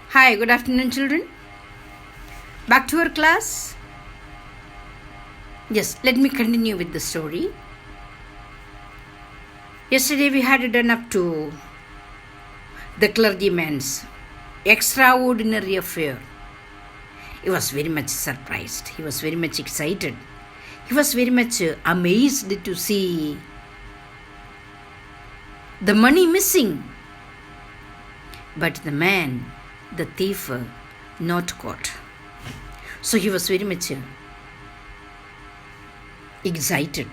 Hi, good afternoon, children. Back to our class. Yes, let me continue with the story. Yesterday we had done up to the clergyman's extraordinary affair. He was very much surprised. He was very much excited. He was very much amazed to see the money missing. But the man, the thief, not caught. So he was very much excited.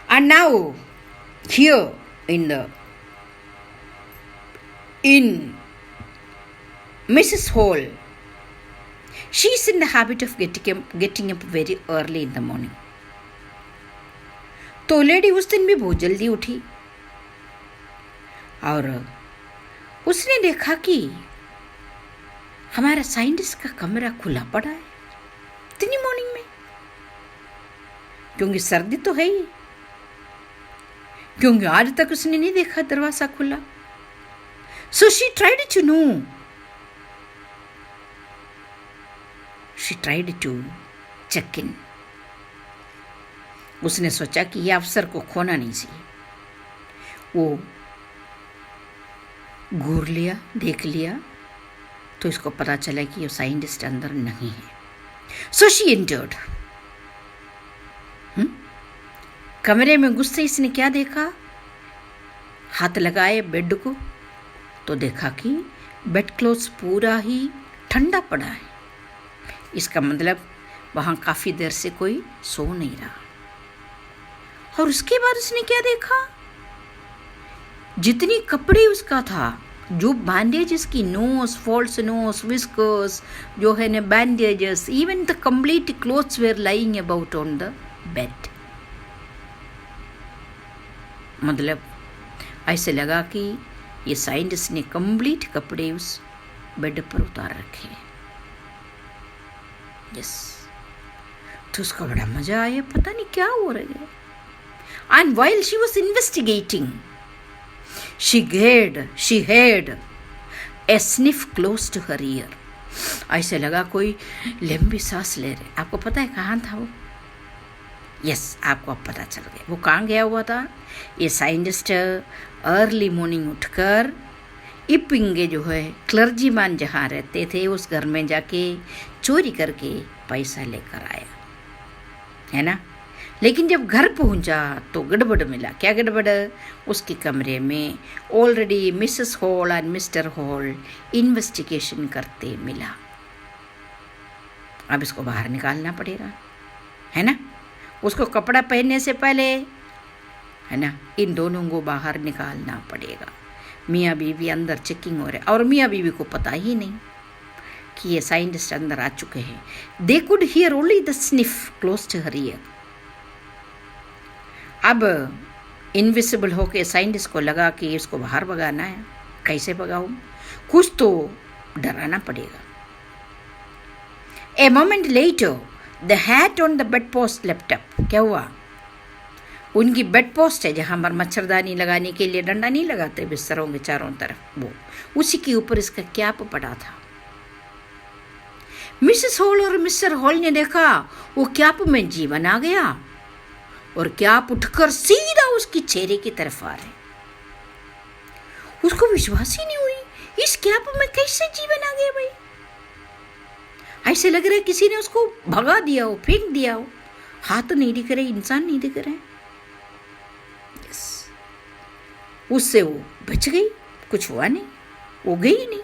And now, here in Mrs. Hall, she is in the habit of getting up very early in the morning. तो lady उस दिन भी बहुत जल्दी उठी और उसने देखा कि हमारा साइंटिस्ट का कमरा खुला पड़ा है इतनी मॉर्निंग में, क्योंकि सर्दी तो है ही, क्योंकि आज तक उसने नहीं देखा दरवाजा खुला. So she tried to check in. उसने सोचा कि यह अवसर को खोना नहीं चाहिए. वो घूर लिया, देख लिया, तो इसको पता चला कि ये साइंटिस्ट अंदर नहीं है. So she entered. कमरे में घुसते इसने क्या देखा? हाथ लगाए बेड को तो देखा कि बेड क्लोथ्स पूरा ही ठंडा पड़ा है. इसका मतलब वहां काफी देर से कोई सो नहीं रहा. और उसके बाद उसने क्या देखा? जितनी कपड़े उसका था, जो बैंडेजेस की नोज, फॉल्स नोज, विस्कर्स, जो है ना bandages, even the complete clothes were lying about on the bed. मतलब ऐसे लगा कि ये साइंटिस्ट ने कंप्लीट कपड़े उस बेड पर उतार रखे. यस, तो उसका बड़ा मजा आया, पता नहीं क्या हो रहा है. And while she was investigating, she heard a sniff close to her ear. ऐसे लगा कोई लंबी सांस ले रहे. आपको पता है कहाँ था वो? यस, आपको अब पता चल गया वो कहाँ गया हुआ था. ये साइंटिस्ट अर्ली मॉर्निंग उठकर इपिंगे जो है क्लर्जीमैन जहाँ रहते थे उस घर में जाके चोरी करके पैसा लेकर आया है ना. लेकिन जब घर पहुंचा तो गड़बड़ मिला. क्या गड़बड़? उसके कमरे में already Mrs hall and mister hall investigation करते मिला. अब इसको बाहर निकालना पड़ेगा, है ना. उसको कपड़ा पहनने से पहले, है ना, इन दोनों को बाहर निकालना पड़ेगा. मियाँ बीवी अंदर चेकिंग हो रहे और मियाँ बीवी को पता ही नहीं कि ये साइंटिस्ट अंदर आ चुके हैं. They could hear only the sniff close to her ear. अब इनविजिबल होके साइंटिस्ट को लगा कि इसको बाहर भगाना है. कैसे भगाऊं? कुछ तो डराना पड़ेगा. A moment later the hat on the bed post left up. क्या हुआ? उनकी बेड पोस्ट है जहां पर मच्छरदानी लगाने के लिए डंडा नहीं लगाते बिस्तरों के चारों तरफ, वो उसी के ऊपर इसका कैप पड़ा था. मिसेस हॉल और मिस्टर हॉल ने देखा वो कैप में जीवन आ गया और कैप उठकर सीधा उसकी चेहरे की तरफ आ रहे. उसको विश्वास ही नहीं हुई, इस कैप में कैसे जीवन आ गया भाई. ऐसे लग रहा है किसी ने उसको भगा दिया हो, फेंक दिया हो. हाथ नहीं दिख रहे, इंसान नहीं दिख रहे. यस, उससे वो बच गई, कुछ हुआ नहीं, वो गई नहीं.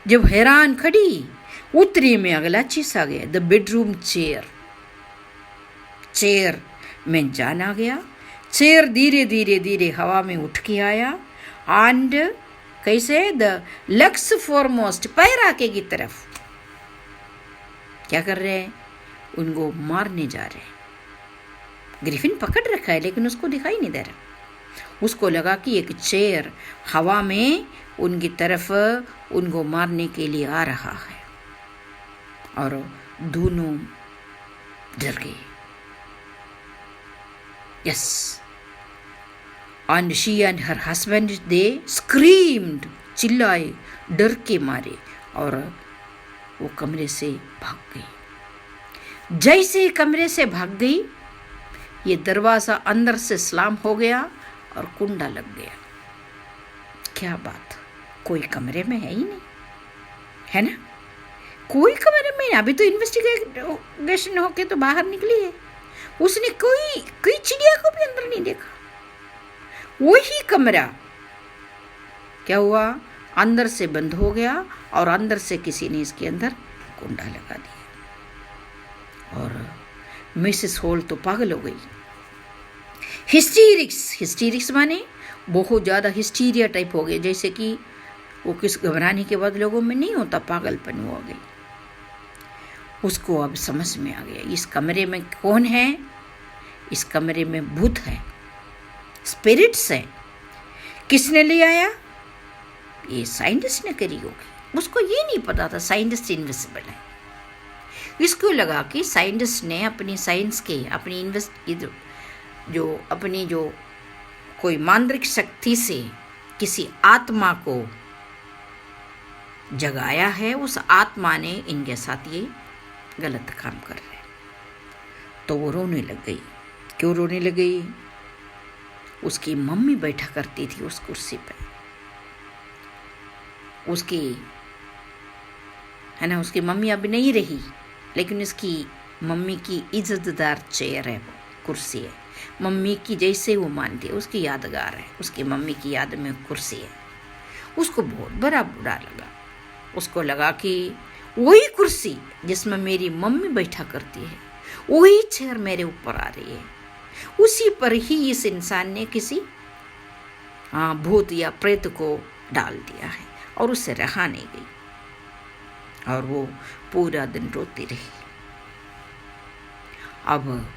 जब हैरान खड़ी उतरी में अगला चीज आ गया, द बेडरूम चेयर में जान आ गया. चेयर धीरे धीरे धीरे हवा में उठ के आया एंड कैसे द लक्स फॉरमोस्ट पैर आके की तरफ क्या कर रहे हैं? उनको मारने जा रहे हैं. ग्रिफिन पकड़ रखा है लेकिन उसको दिखाई नहीं दे रहा. उसको लगा कि एक चेयर हवा में उनकी तरफ उनको मारने के लिए आ रहा है और दोनों डर गए. Yes. And she and her husband, they screamed, चिल्लाए, डर के मारे, और वो कमरे से भाग गई। जैसे ही कमरे से भाग गई, ये दरवाजा अंदर से स्लाम हो गया और कुंडा लग गया। क्या बात, कोई कमरे में है ही नहीं, है ना? कोई कमरे में, अभी तो इन्वेस्टिगेशन होके तो बाहर निकली है, उसने कोई चिड़िया को भी अंदर नहीं देखा। वही कमरा क्या हुआ, अंदर से बंद हो गया और अंदर से किसी ने इसके अंदर कुंडा लगा दिया। और मिसेस हॉल तो पागल हो गई। हिस्टीरिक्स माने बहुत ज़्यादा हिस्टीरिया टाइप हो गए, जैसे कि वो किस घबराने के बाद लोगों में नहीं होता, पागलपन हो गई। उसको अब समझ में आ गया इस कमरे में कौन है, इस कमरे में भूत है, स्पिरिट्स है। किसने ले आया? ये साइंटिस्ट ने करी होगी। उसको ये नहीं पता था साइंटिस्ट इनविजिबल है। इसको लगा कि साइंटिस्ट ने अपनी साइंस के, अपनी जो कोई मांत्रिक शक्ति से किसी आत्मा को जगाया है, उस आत्मा ने इनके साथ ये गलत काम कर रहे। तो वो रोने लग गई। क्यों रोने लग गई? उसकी मम्मी बैठा करती थी उस कुर्सी पर, उसकी, है ना, उसकी मम्मी अब नहीं रही, लेकिन उसकी मम्मी की इज्जतदार चेयर है, कुर्सी है, मम्मी की जैसे वो मानती है, उसकी यादगार है, उसकी मम्मी की याद में कुर्सी है। उसको बहुत बड़ा बुरा लगा। उसको लगा कि वही कुर्सी जिसमें मेरी मम्मी बैठा करती है, वही चेयर मेरे ऊपर आ रही है, उसी पर ही इस इंसान ने किसी भूत या प्रेत को डाल दिया है, और उससे रहा नहीं गई, और वो पूरा दिन रोती रही। अब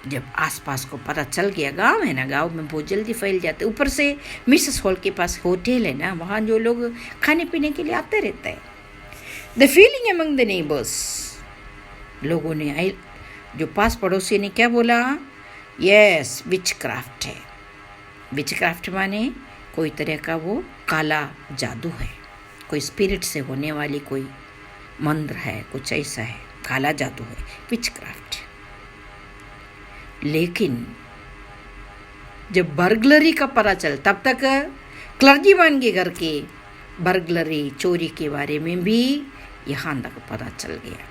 जब आसपास को पता चल गया, गांव है ना, गांव में बहुत जल्दी फैल जाते, ऊपर से मिसेस हॉल के पास होटल है ना, वहाँ जो लोग खाने पीने के लिए आते रहते हैं। The feeling among the neighbours, लोगों ने, जो पास पड़ोसी ने क्या बोला, यस विचक्राफ्ट है। विचक्राफ्ट माने कोई तरह का वो काला जादू है, कोई स्पिरिट से होने वाली कोई मंत्र है, कुछ ऐसा है, काला जादू है, विचक्राफ्ट। लेकिन जब बर्गलरी का पता चल, तब तक क्लर्जीमैन के घर के बर्गलरी चोरी के बारे में भी यहाँ तक पता चल गया।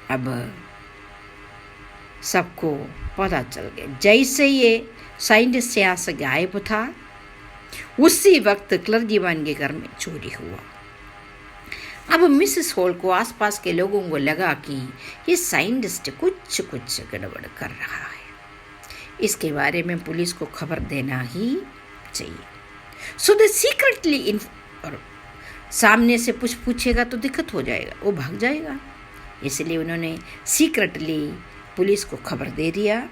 अब सबको पता चल गया। जैसे ये साइंटिस्ट यहाँ से गायब था, उसी वक्त क्लर्जीमैन के घर में चोरी हुआ। अब मिसेस हॉल को, आसपास के लोगों को लगा कि ये साइंटिस्ट कुछ गड़बड़ कर रहा है, इसके बारे में पुलिस को खबर देना ही चाहिए। सो दे सीक्रेटली, और सामने से कुछ पूछेगा तो दिक्कत हो जाएगा, वो भाग जाएगा, इसलिए उन्होंने सीक्रेटली पुलिस को खबर दे दिया।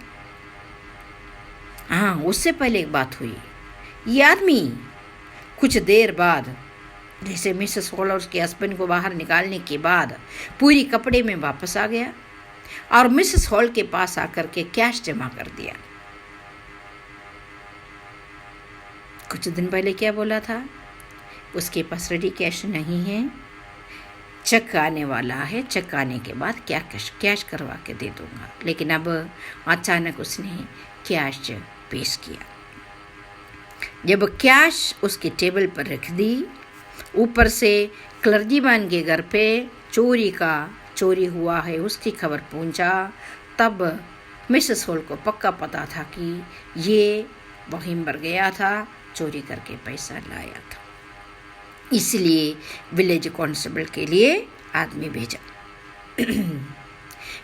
हाँ, उससे पहले एक बात हुई। ये आदमी कुछ देर बाद, जैसे मिसेस हॉल और उसके हस्बैंड को बाहर निकालने के बाद, पूरी कपड़े में वापस आ गया और मिसेस हॉल के पास आकर के कैश जमा कर दिया। कुछ दिन पहले क्या बोला था, उसके पास रेडी कैश नहीं है, चेक आने वाला है, चेक आने के बाद क्या कैश करवा के दे दूंगा। लेकिन अब अचानक उसने कैश पेश किया। जब कैश उसके टेबल पर रख दी, ऊपर से क्लर्जीमैन के घर पे चोरी हुआ है उसकी खबर पहुंचा, तब मिसेस हॉल को पक्का पता था कि ये वहीं पर गया था, चोरी करके पैसा लाया था। इसलिए विलेज कांस्टेबल के लिए आदमी भेजा।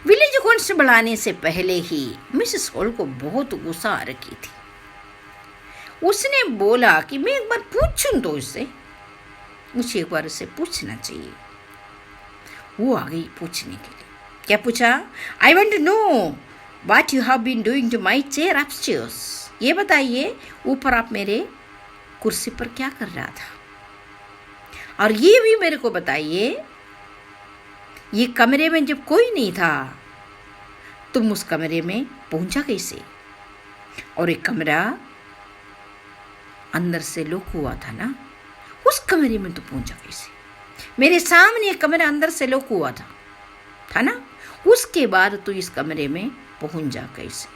विलेज कांस्टेबल आने से पहले ही मिसेस हॉल को बहुत गुस्सा आ रखी थी। उसने बोला कि मैं एक बार पूछूं तो इससे, मुझे एक बार उससे पूछना चाहिए। वो आ गई पूछने के लिए। क्या पूछा? I want to know what you have been doing to my chair upstairs. ये बताइए, ऊपर आप मेरे कुर्सी पर क्या कर रहा था, और ये भी मेरे को बताइए, ये कमरे में जब कोई नहीं था, तुम उस कमरे में पहुंचा कैसे? और एक कमरा अंदर से लॉक हुआ था ना, उस कमरे में तो पहुंचा कैसे? मेरे सामने एक कमरा अंदर से लॉक हुआ था ना? उसके बाद तू इस कमरे में पहुंच जा कैसे?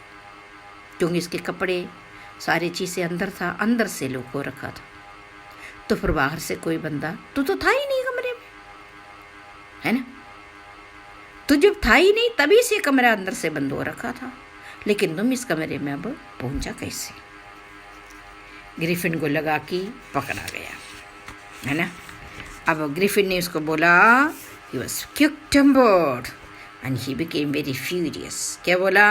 क्योंकि इसके कपड़े सारी चीजें अंदर था, अंदर से लॉक हो रखा था। तो फिर बाहर से कोई बंदा, तू तो था ही नहीं कमरे में, है ना? तू जब था ही नहीं तभी से कमरा अंदर से बंद हो रखा था, लेकिन तुम इस कमरे में अब पहुंचा कैसे? ग्रिफिन को लगा कि पकड़ा गया, है ना? अब ग्रिफिन ने उसको बोला, he was quick-tempered and he became very furious. क्या बोला?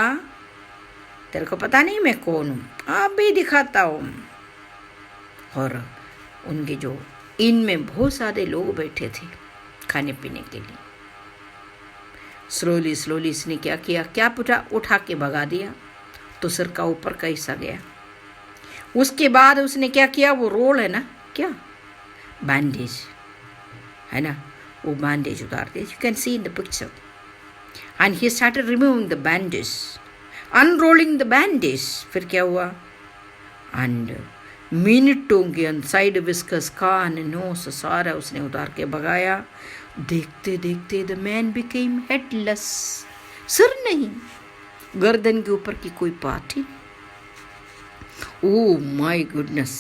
तेरे को पता नहीं मैं कौन हूँ? आप भी दिखाता हूँ। और उनके जो इनमें बहुत सारे लोग बैठे थे खाने पीने के लिए। स्लोली इसने क्या किया? क्या उठा के भगा दिया तो सिर का ऊपर का हिस्सा गया। उसके बाद उसने क्या किया? वो रोल है ना, क्या बैंडेज है ना, वो बैंडेज उतार दिया। You can see in the picture. And he started removing the bandage, unrolling the bandage. फिर क्या हुआ? एंड मिनटों के साइड विस्कस, कान, नोस सारा उसने उतार के भगाया। देखते देखते द मैन बिकेम हेडलेस। सिर नहीं, गर्दन के ऊपर की कोई part he. Oh my goodness.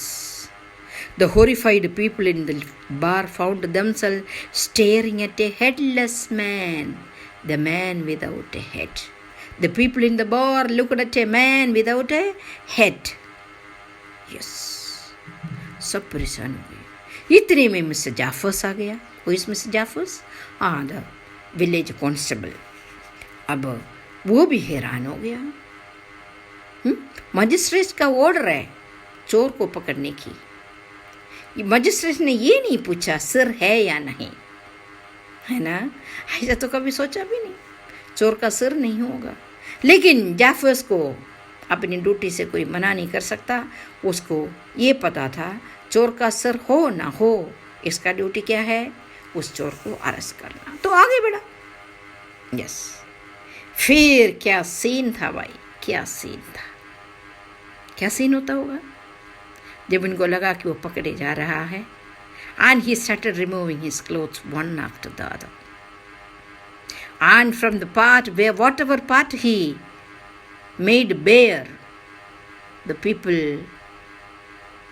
The horrified people in the bar found themselves staring at a headless man, the man without a head. The people in the bar looked at a man without a head. Yes. सब परेशान हो गए। इतने में mister Jafar's आ गया। Who is Mr. Jaffers? the village constable. अब वो भी हैरान हो गया। मजिस्ट्रेट का ऑर्डर है चोर को पकड़ने की। मजिस्ट्रेट ने ये नहीं पूछा सिर है या नहीं, है ना? ऐसा तो कभी सोचा भी नहीं, चोर का सिर नहीं होगा। लेकिन जाफर्स को अपनी ड्यूटी से कोई मना नहीं कर सकता। उसको ये पता था चोर का सिर हो ना हो, इसका ड्यूटी क्या है? उस चोर को अरेस्ट करना। तो आगे बढ़ा। यस, फिर क्या सीन था भाई, क्या सीन था, क्या सीन होता होगा जब इनको लगा कि वो पकड़े जा रहा है। And he started removing his clothes one after the other. And from the part where whatever part he made bare, the people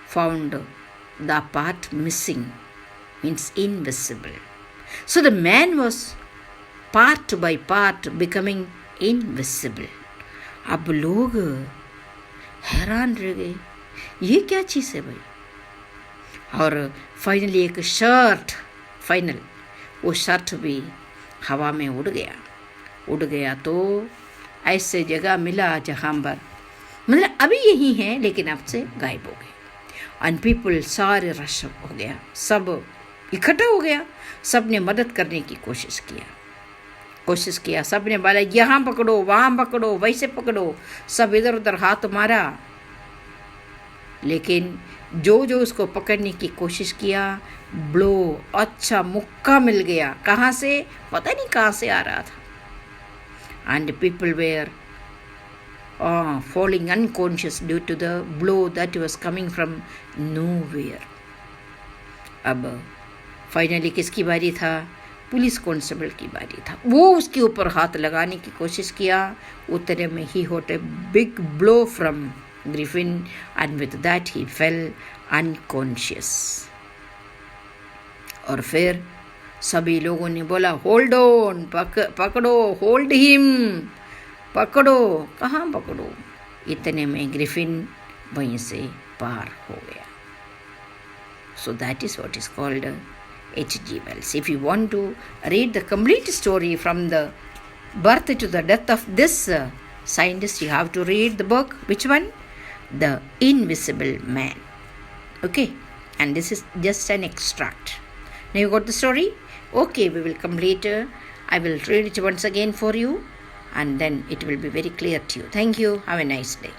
found the part missing, means invisible. So the man was part by part becoming invisible. अब लोग हैरान रह गए, ये क्या चीज़ है भाई? और फाइनली एक शर्ट, वो शर्ट भी हवा में उड़ गया तो ऐसे जगह मिला जहाँ पर मतलब अभी यही है लेकिन अब से गायब हो गए। एंड पीपल सारे रश हो गया, सब इकट्ठा हो गया। सब ने मदद करने की कोशिश किया। सब ने बोला यहाँ पकड़ो, वहाँ पकड़ो, वैसे पकड़ो, सब इधर उधर हाथ मारा। लेकिन जो उसको पकड़ने की कोशिश किया, ब्लो, अच्छा मुक्का मिल गया। कहाँ से? पता नहीं कहाँ से आ रहा था। And people were falling unconscious due to the blow that was coming from nowhere. अब फाइनली किसकी बारी था? पुलिस कांस्टेबल की बारी था। वो उसके ऊपर हाथ लगाने की कोशिश किया। उतने में ही होट a big blow from Griffin and with that he fail unconscious. और फिर सभी लोगों ने बोला होल्ड ऑन, पकड़ो, होल्ड हिम, पकड़ो। कहाँ पकड़ो? इतने में ग्रिफिन वहीं से पार हो गया। So that is what is called H.G. Wells. If you want to read the complete story from the birth to the death of this scientist, you have to read the book. Which one? The Invisible Man. Okay, and this is just an extract. Now you got the story? Okay, we will complete. I will read it once again for you, and then it will be very clear to you. Thank you. Have a nice day.